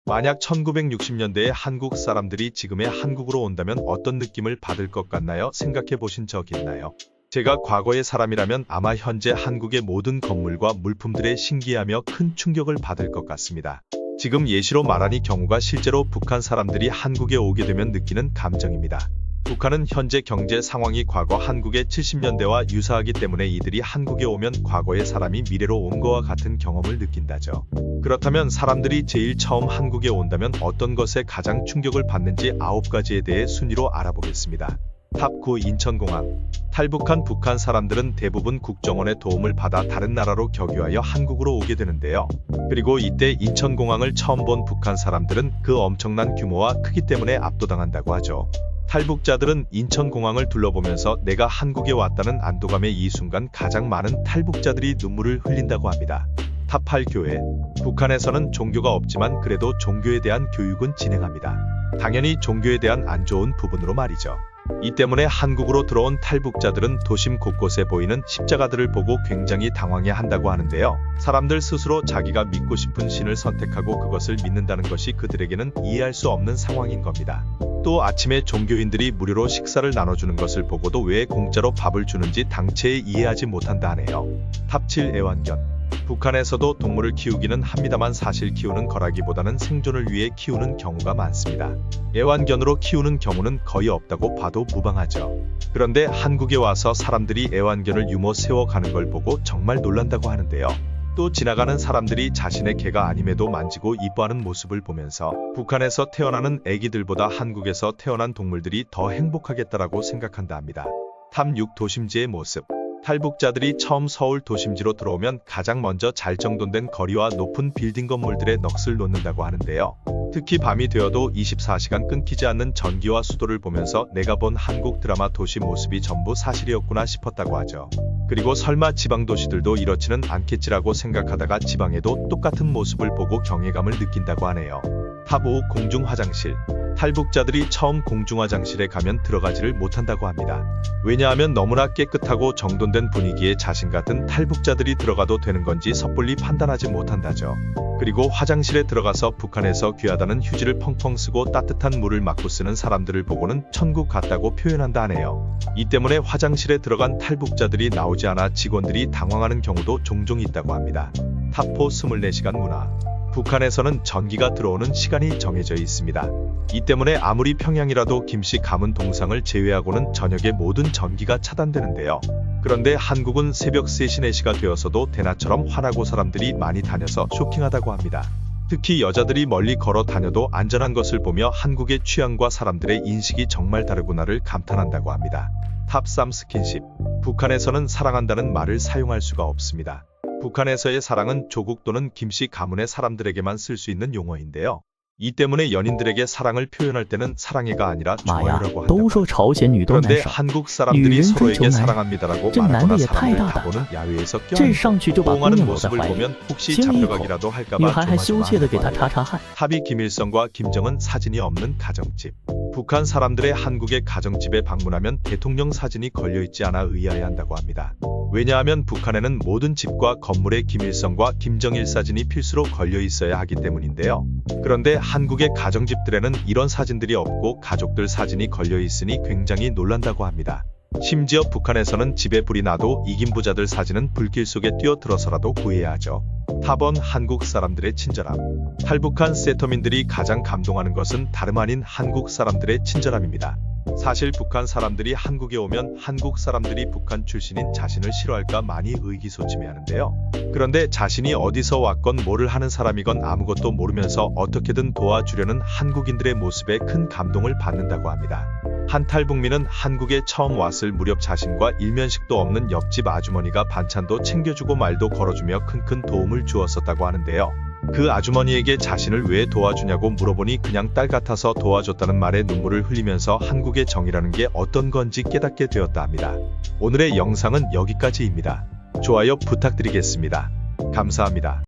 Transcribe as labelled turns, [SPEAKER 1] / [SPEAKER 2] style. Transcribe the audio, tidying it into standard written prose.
[SPEAKER 1] 만약 1960년대에 한국 사람들이 지금의 한국으로 온다면 어떤 느낌을 받을 것 같나요? 생각해 보신 적 있나요? 제가 과거의 사람이라면 아마 현재 한국의 모든 건물과 물품들에 신기하며 큰 충격을 받을 것 같습니다. 지금 예시로 말하니 경우가 실제로 북한 사람들이 한국에 오게 되면 느끼는 감정입니다. 북한은 현재 경제 상황이 과거 한국의 70년대와 유사하기 때문에 이들이 한국에 오면 과거의 사람이 미래로 온 것과 같은 경험을 느낀다죠. 그렇다면 사람들이 제일 처음 한국에 온다면 어떤 것에 가장 충격을 받는지 9가지에 대해 순위로 알아보겠습니다. 탑 9 인천공항. 탈북한 북한 사람들은 대부분 국정원의 도움을 받아 다른 나라로 겨귀하여 한국으로 오게 되는데요. 그리고 이때 인천공항을 처음 본 북한 사람들은 그 엄청난 규모와 크기 때문에 압도당한다고 하죠. 탈북자들은 인천공항을 둘러보면서 내가 한국에 왔다는 안도감에 이 순간 가장 많은 탈북자들이 눈물을 흘린다고 합니다. 탑 8 교회. 북한에서는 종교가 없지만 그래도 종교에 대한 교육은 진행합니다. 당연히 종교에 대한 안 좋은 부분으로 말이죠. 이 때문에 한국으로 들어온 탈북자들은 도심 곳곳에 보이는 십자가들을 보고 굉장히 당황해 한다고 하는데요. 사람들 스스로 자기가 믿고 싶은 신을 선택하고 그것을 믿는다는 것이 그들에게는 이해할 수 없는 상황인 겁니다. 또 아침에 종교인들이 무료로 식사를 나눠주는 것을 보고도 왜 공짜로 밥을 주는지 당체에 이해하지 못한다 하네요. 탑 7 애완견. 북한에서도 동물을 키우기는 합니다만 사실 키우는 거라기보다는 생존을 위해 키우는 경우가 많습니다. 애완견으로 키우는 경우는 거의 없다고 봐도 무방하죠. 그런데 한국에 와서 사람들이 애완견을 유모 세워가는 걸 보고 정말 놀란다고 하는데요. 또 지나가는 사람들이 자신의 개가 아님에도 만지고 이뻐하는 모습을 보면서 북한에서 태어나는 애기들보다 한국에서 태어난 동물들이 더 행복하겠다라고 생각한다 합니다. 탑 6 도심지의 모습. 탈북자들이 처음 서울 도심지로 들어오면 가장 먼저 잘 정돈된 거리와 높은 빌딩 건물들에 넋을 놓는다고 하는데요. 특히 밤이 되어도 24시간 끊기지 않는 전기와 수도를 보면서 내가 본 한국 드라마 도시 모습이 전부 사실이었구나 싶었다고 하죠. 그리고 설마 지방 도시들도 이렇지는 않겠지라고 생각하다가 지방에도 똑같은 모습을 보고 경외감을 느낀다고 하네요. 탑 5 공중 화장실. 탈북자들이 처음 공중화장실에 가면 들어가지를 못한다고 합니다. 왜냐하면 너무나 깨끗하고 정돈된 분위기에 자신 같은 탈북자들이 들어가도 되는 건지 섣불리 판단하지 못한다죠. 그리고 화장실에 들어가서 북한에서 귀하다는 휴지를 펑펑 쓰고 따뜻한 물을 맞고 쓰는 사람들을 보고는 천국 같다고 표현한다 하네요. 이 때문에 화장실에 들어간 탈북자들이 나오지 않아 직원들이 당황하는 경우도 종종 있다고 합니다. 탑 4 24시간 문화. 북한에서는 전기가 들어오는 시간이 정해져 있습니다. 이 때문에 아무리 평양이라도 김씨 가문 동상을 제외하고는 저녁에 모든 전기가 차단되는데요. 그런데 한국은 새벽 3시 4시가 되어서도 대낮처럼 환하고 사람들이 많이 다녀서 쇼킹하다고 합니다. 특히 여자들이 멀리 걸어 다녀도 안전한 것을 보며 한국의 취향과 사람들의 인식이 정말 다르구나를 감탄한다고 합니다. 탑 3 스킨십. 북한에서는 사랑한다는 말을 사용할 수가 없습니다. 북한에서의 사랑은 조국 또는 김씨 가문의 사람들에게만 쓸 수 있는 용어인데요. 이 때문에 연인들에게 사랑을 표현할 때는 사랑해가 아니라 좋아요라고 한다. 그런데 한국 사람들이 서로에게 사랑합니다라고 말하거나 사람을 다보는 야외에서 껴안고 모습을 보면 혹시 잡혀가기라도 할까봐 조마조마합니다. 탑이 김일성과 김정은 사진이 없는 가정집. 북한 사람들의 한국의 가정집에 방문하면 대통령 사진이 걸려있지 않아 의아해한다고 합니다. 왜냐하면 북한에는 모든 집과 건물에 김일성과 김정일 사진이 필수로 걸려있어야 하기 때문인데요. 그런데 한국의 가정집들에는 이런 사진들이 없고 가족들 사진이 걸려있으니 굉장히 놀란다고 합니다. 심지어 북한에서는 집에 불이 나도 이김부자들 사진은 불길 속에 뛰어들어서라도 구해야 하죠. 탑1 한국 사람들의 친절함. 탈북한 세터민들이 가장 감동하는 것은 다름 아닌 한국 사람들의 친절함입니다. 사실 북한 사람들이 한국에 오면 한국 사람들이 북한 출신인 자신을 싫어할까 많이 의기소침해하는데요. 그런데 자신이 어디서 왔건 뭐를 하는 사람이건 아무것도 모르면서 어떻게든 도와주려는 한국인들의 모습에 큰 감동을 받는다고 합니다. 한 탈북민은 한국에 처음 왔을 무렵 자신과 일면식도 없는 옆집 아주머니가 반찬도 챙겨주고 말도 걸어주며 큰큰 도움을 주었었다고 하는데요. 그 아주머니에게 자신을 왜 도와주냐고 물어보니 그냥 딸 같아서 도와줬다는 말에 눈물을 흘리면서 한국의 정이라는 게 어떤 건지 깨닫게 되었다 합니다. 오늘의 영상은 여기까지입니다. 좋아요 부탁드리겠습니다. 감사합니다.